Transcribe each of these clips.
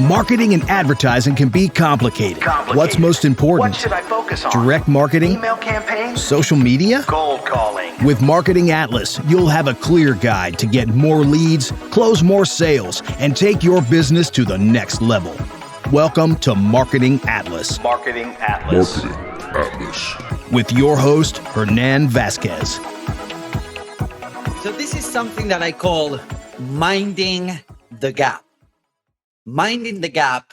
Marketing and advertising can be complicated. What's most important? What should I focus on? Direct marketing? Email campaigns? Social media? Cold calling? With Marketing Atlas, you'll have a clear guide to get more leads, close more sales, and take your business to the next level. Welcome to Marketing Atlas. Marketing Atlas. Marketing Atlas. With your host, Hernan Vasquez. So this is something that I call minding the gap. Minding the gap.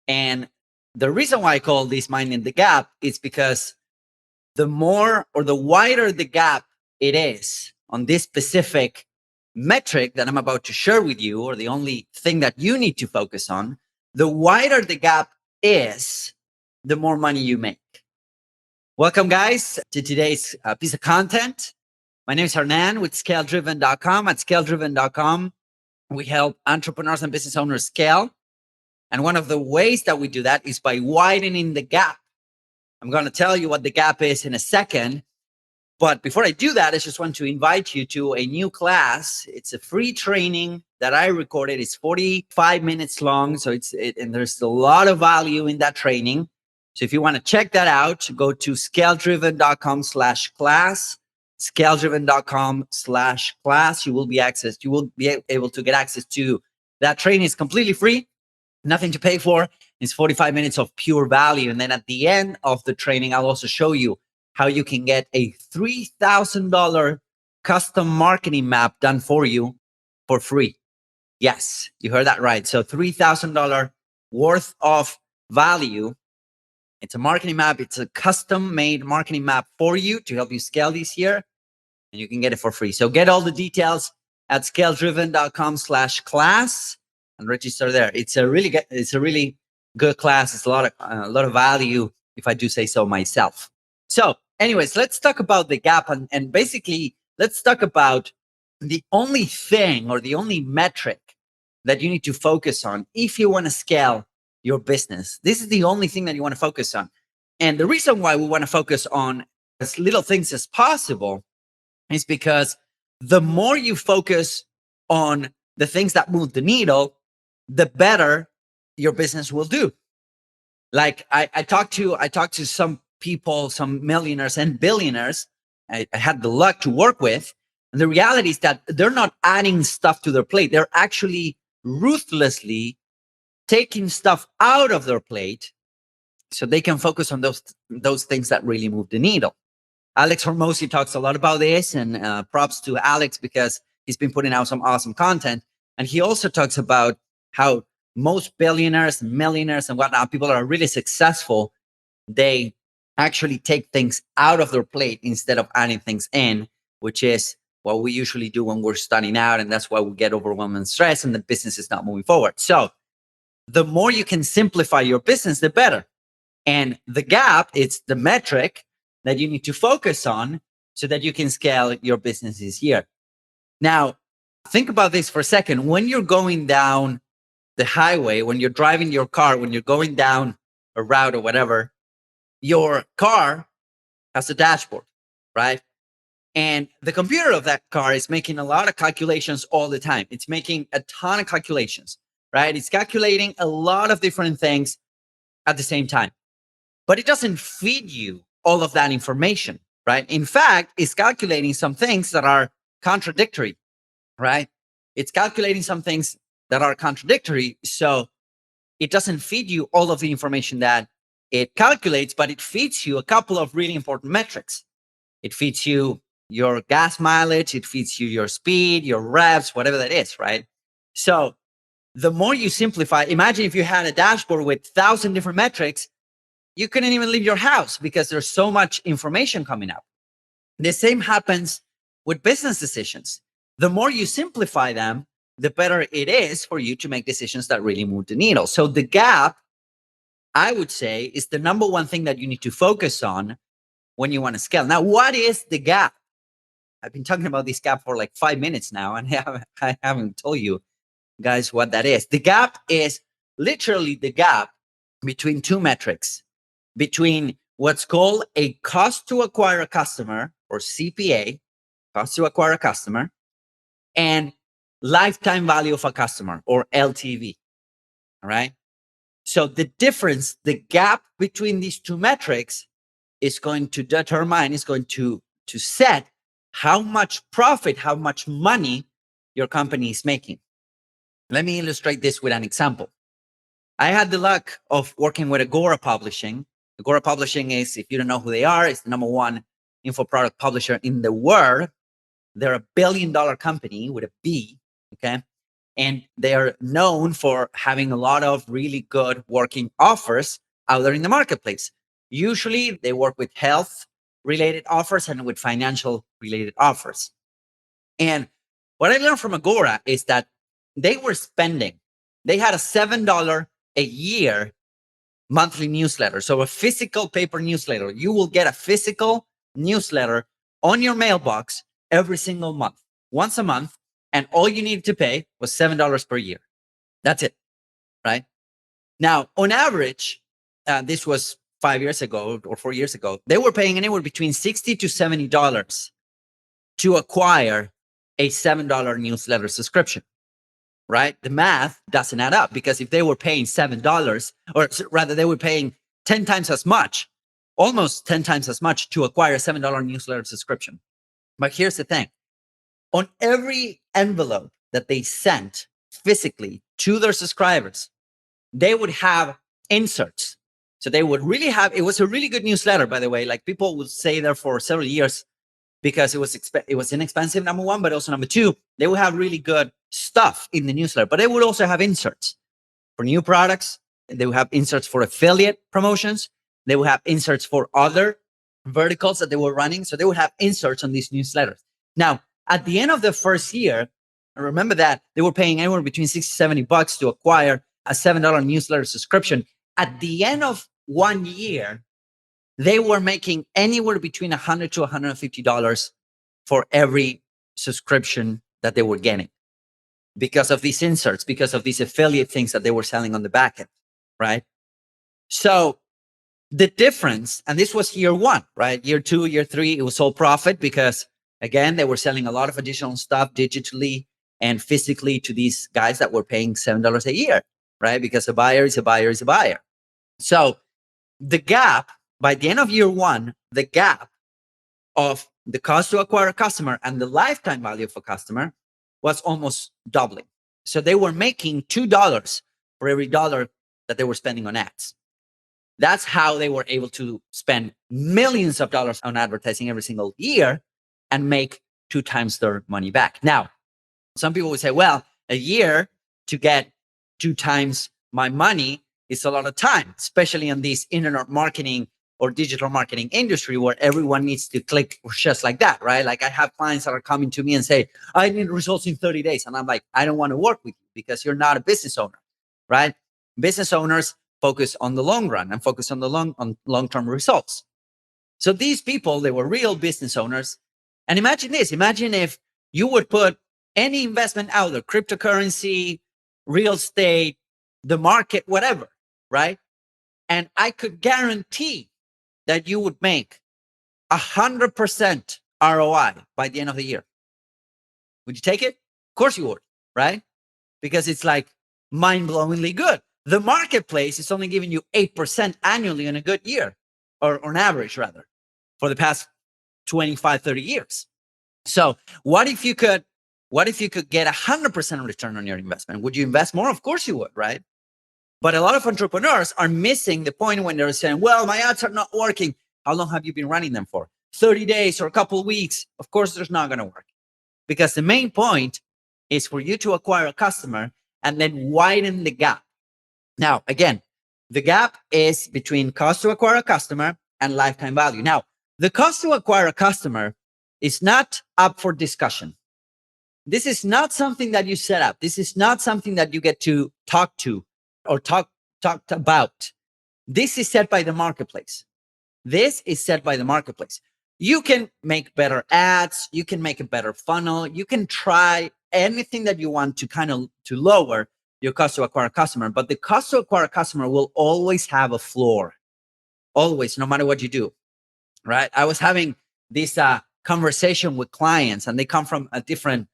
And the reason why I call this minding the gap is because the more or the wider the gap it is on this specific metric that I'm about to share with you, or the only thing that you need to focus on, the wider the gap is, the more money you make. Welcome, guys, to today's piece of content. My name is Hernan with ScaleDriven.com. At ScaleDriven.com, we help entrepreneurs and business owners scale. And one of the ways that we do that is by widening the gap. I'm going to tell you what the gap is in a second. But before I do that, I just want to invite you to a new class. It's a free training that I recorded. It's 45 minutes long. So and there's a lot of value in that training. So if you want to check that out, go to ScaleDriven.com/class. ScaleDriven.com/class. You will be able to get access to that training. It's completely free, nothing to pay for. It's 45 minutes of pure value. And then at the end of the training, I'll also show you how you can get a $3,000 custom marketing map done for you for free. Yes, you heard that right. So $3,000 worth of value. It's a marketing map. It's a custom made marketing map for you to help you scale this year. And you can get it for free. So get all the details at ScaleDriven.com/class and register there. It's a really good class. It's a lot of value, if I do say so myself. So anyways, let's talk about the gap. And basically, let's talk about the only thing or the only metric that you need to focus on if you want to scale your business. This is the only thing that you want to focus on. And the reason why we want to focus on as little things as possible is because the more you focus on the things that move the needle, the better your business will do. Like I talked to some people, some millionaires and billionaires I had the luck to work with. And the reality is that they're not adding stuff to their plate. They're actually ruthlessly taking stuff out of their plate so they can focus on those things that really move the needle. Alex Hormozi talks a lot about this, and props to Alex because he's been putting out some awesome content. And he also talks about how most billionaires, millionaires, and whatnot, people that are really successful, they actually take things out of their plate instead of adding things in, which is what we usually do when we're starting out. And that's why we get overwhelmed and stressed and the business is not moving forward. So the more you can simplify your business, the better. And the gap, it's the metric that you need to focus on so that you can scale your business this year. Now, think about this for a second. When you're going down the highway, when you're driving your car, when you're going down a route or whatever, your car has a dashboard, right? And the computer of that car is making a lot of calculations all the time. It's making a ton of calculations, right? It's calculating a lot of different things at the same time. But it doesn't feed you all of that information, right? In fact, it's calculating some things that are contradictory, right? It's calculating some things that are contradictory. So it doesn't feed you all of the information that it calculates, but it feeds you a couple of really important metrics. It feeds you your gas mileage. It feeds you your speed, your revs, whatever that is, right? So the more you simplify, imagine if you had a dashboard with 1,000 different metrics, you couldn't even leave your house because there's so much information coming up. The same happens with business decisions. The more you simplify them, the better it is for you to make decisions that really move the needle. So the gap, I would say, is the number one thing that you need to focus on when you want to scale. Now, what is the gap? I've been talking about this gap for like 5 minutes now, and I haven't told you guys what that is. The gap is literally the gap between two metrics, between what's called a cost to acquire a customer, or CPA, cost to acquire a customer, and lifetime value of a customer, or LTV. All right. So the difference, the gap between these two metrics is going to determine, is going to set how much profit, how much money your company is making. Let me illustrate this with an example. I had the luck of working with Agora Publishing. Agora Publishing is, if you don't know who they are, it's the number one info product publisher in the world. They're $1 billion company with a B, okay? And they are known for having a lot of really good working offers out there in the marketplace. Usually they work with health related offers and with financial related offers. And what I learned from Agora is that they were spending, they had a $7 a year monthly newsletter. So a physical paper newsletter. You will get a physical newsletter on your mailbox every single month, once a month. And all you needed to pay was $7 per year. That's it, right? Now, on average, this was 5 years ago or 4 years ago, they were paying anywhere between $60 to $70 to acquire a $7 newsletter subscription, right? The math doesn't add up, because if they were paying $7, or rather they were paying 10 times as much, almost 10 times as much to acquire a $7 newsletter subscription. But here's the thing. On every envelope that they sent physically to their subscribers, they would have inserts. So they would really have, it was a really good newsletter, by the way. Like, people would stay there for several years because it was inexpensive, number one, but also number two, they would have really good stuff in the newsletter. But they would also have inserts for new products. They would have inserts for affiliate promotions. They would have inserts for other verticals that they were running. So they would have inserts on these newsletters. Now, at the end of the first year, remember that they were paying anywhere between $60 to $70 to acquire a $7 newsletter subscription. At the end of 1 year, they were making anywhere between $100 to $150 for every subscription that they were getting, because of these inserts, because of these affiliate things that they were selling on the back end, right? So the difference, and this was year one, right? Year two, year three, it was all profit, because again, they were selling a lot of additional stuff digitally and physically to these guys that were paying $7 a year, right? Because a buyer is a buyer is a buyer. So the gap, by the end of year one, the gap of the cost to acquire a customer and the lifetime value of a customer was almost doubling. So they were making $2 for every dollar that they were spending on ads. That's how they were able to spend millions of dollars on advertising every single year and make 2 times their money back. Now, some people would say, well, a year to get 2 times my money is a lot of time, especially in this internet marketing or digital marketing industry where everyone needs to click just like that, right? Like, I have clients that are coming to me and say, I need results in 30 days. And I'm like, I don't want to work with you because you're not a business owner, right? Business owners focus on the long run and focus on the long-term results. So these people, they were real business owners. And imagine this, imagine if you would put any investment out there, cryptocurrency, real estate, the market, whatever, right? And I could guarantee that you would make 100% ROI by the end of the year. Would you take it? Of course you would, right? Because it's like mind-blowingly good. The marketplace is only giving you 8% annually in a good year, or on average rather, for the past 25, 30 years. So what if you could get 100% return on your investment? Would you invest more? Of course you would, right? But a lot of entrepreneurs are missing the point when they're saying, well, my ads are not working. How long have you been running them for? 30 days or a couple of weeks? Of course, it's not going to work. Because the main point is for you to acquire a customer and then widen the gap. Now, again, the gap is between cost to acquire a customer and lifetime value. Now, the cost to acquire a customer is not up for discussion. This is not something that you set up. This is not something that you get to talk to or talked about. This is set by the marketplace. This is set by the marketplace. You can make better ads. You can make a better funnel. You can try anything that you want to to lower your cost to acquire a customer. But the cost to acquire a customer will always have a floor. Always, no matter what you do, right? I was having this conversation with clients, and they come from a different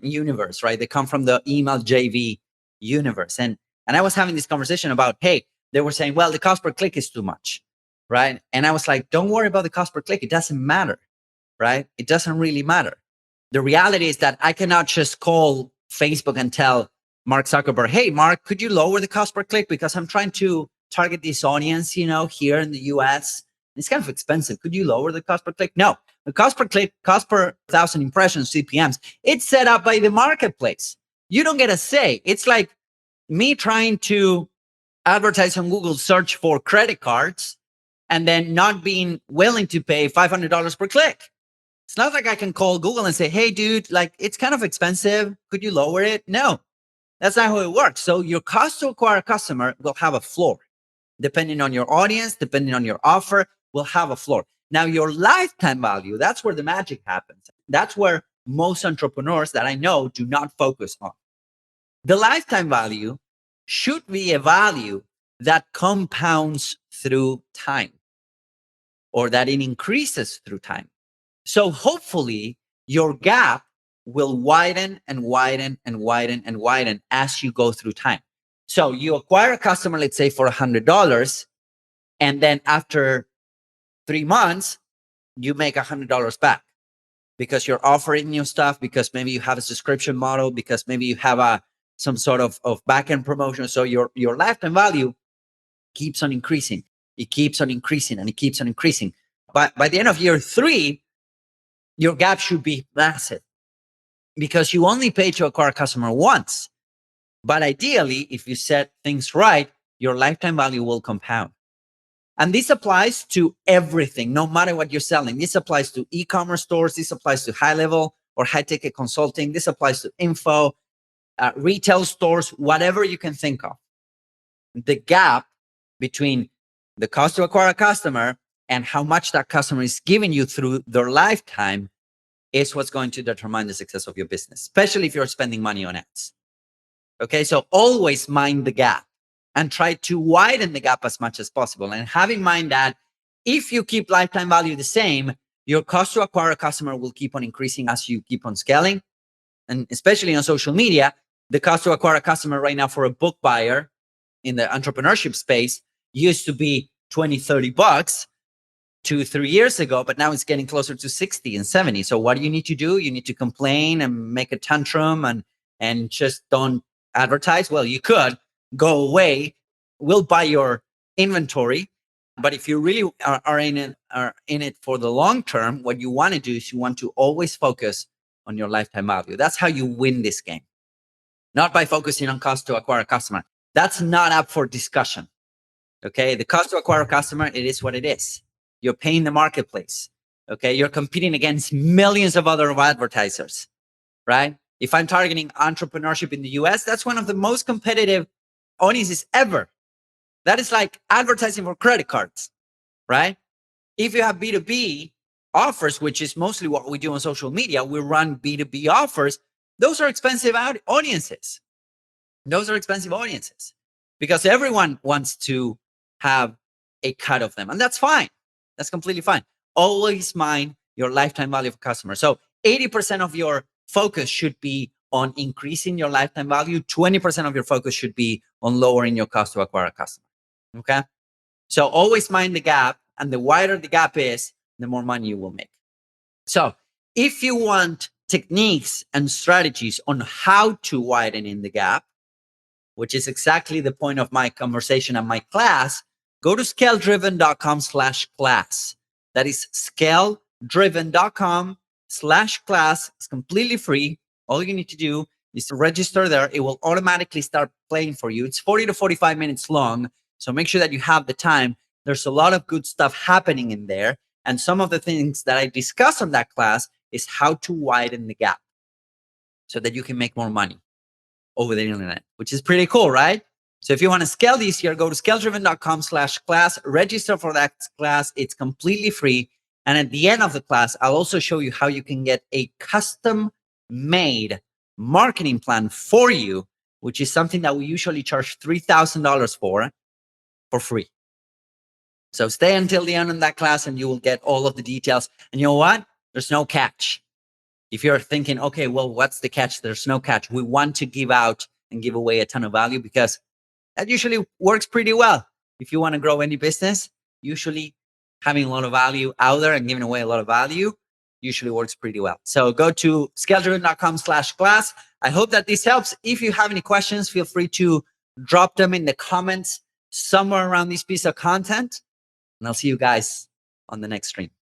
universe, right? They come from the email JV universe. And I was having this conversation about, hey, they were saying, well, the cost per click is too much, right? And I was like, don't worry about the cost per click. It doesn't matter, right? It doesn't really matter. The reality is that I cannot just call Facebook and tell Mark Zuckerberg, hey, Mark, could you lower the cost per click? Because I'm trying to target this audience, here in the US. It's kind of expensive. Could you lower the cost per click? No, the cost per click, cost per 1,000 impressions, CPMs, it's set up by the marketplace. You don't get a say. It's like me trying to advertise on Google search for credit cards and then not being willing to pay $500 per click. It's not like I can call Google and say, hey, dude, like it's kind of expensive. Could you lower it? No, that's not how it works. So your cost to acquire a customer will have a floor. Depending on your audience, depending on your offer, will have a floor. Now, your lifetime value, that's where the magic happens. That's where most entrepreneurs that I know do not focus on. The lifetime value should be a value that compounds through time, or that it increases through time. So hopefully your gap will widen and widen and widen and widen as you go through time. So you acquire a customer, let's say for $100, and then after 3 months, you make $100 back because you're offering new stuff, because maybe you have a subscription model, because maybe you have some sort of back-end promotion. So your lifetime value keeps on increasing. It keeps on increasing and it keeps on increasing. But by the end of year 3, your gap should be massive because you only pay to acquire a customer once. But ideally, if you set things right, your lifetime value will compound. And this applies to everything, no matter what you're selling. This applies to e-commerce stores. This applies to high-level or high-ticket consulting. This applies to info, retail stores, whatever you can think of. The gap between the cost to acquire a customer and how much that customer is giving you through their lifetime is what's going to determine the success of your business, especially if you're spending money on ads. Okay, so always mind the gap and try to widen the gap as much as possible. And have in mind that if you keep lifetime value the same, your cost to acquire a customer will keep on increasing as you keep on scaling. And especially on social media, the cost to acquire a customer right now for a book buyer in the entrepreneurship space used to be $20-$30 2-3 years ago, but now it's getting closer to 60 and 70. So what do you need to do? You need to complain and make a tantrum and just don't advertise. Well, you could go away. We'll buy your inventory. But if you really are in it for the long term, what you want to do is you want to always focus on your lifetime value. That's how you win this game. Not by focusing on cost to acquire a customer. That's not up for discussion. Okay, the cost to acquire a customer, it is what it is. You're paying the marketplace. Okay, you're competing against millions of other advertisers, right? If I'm targeting entrepreneurship in the US, that's one of the most competitive audiences ever. That is like advertising for credit cards, right? If you have B2B offers, which is mostly what we do on social media, we run B2B offers. Those are expensive audiences. Those are expensive audiences because everyone wants to have a cut of them. And that's fine. That's completely fine. Always mind your lifetime value of a customer. So 80% of your focus should be on increasing your lifetime value. 20% of your focus should be on lowering your cost to acquire a customer. Okay. So always mind the gap. And the wider the gap is, the more money you will make. So if you want techniques and strategies on how to widen in the gap, which is exactly the point of my conversation and my class, go to scaledriven.com/class. That is scaledriven.com/class. It's completely free. All you need to do is to register there. It will automatically start playing for you. It's 40 to 45 minutes long. So make sure that you have the time. There's a lot of good stuff happening in there. And some of the things that I discuss on that class is how to widen the gap so that you can make more money over the internet, which is pretty cool, right? So if you want to scale this year, go to scaledriven.com/class, register for that class. It's completely free. And at the end of the class, I'll also show you how you can get a custom-made marketing plan for you, which is something that we usually charge $3,000 for free. So stay until the end of that class and you will get all of the details. And you know what? There's no catch. If you're thinking, okay, well, what's the catch? There's no catch. We want to give out and give away a ton of value because that usually works pretty well. If you want to grow any business, usually having a lot of value out there and giving away a lot of value usually works pretty well. So go to scale-driven.com/class. I hope that this helps. If you have any questions, feel free to drop them in the comments somewhere around this piece of content. And I'll see you guys on the next stream.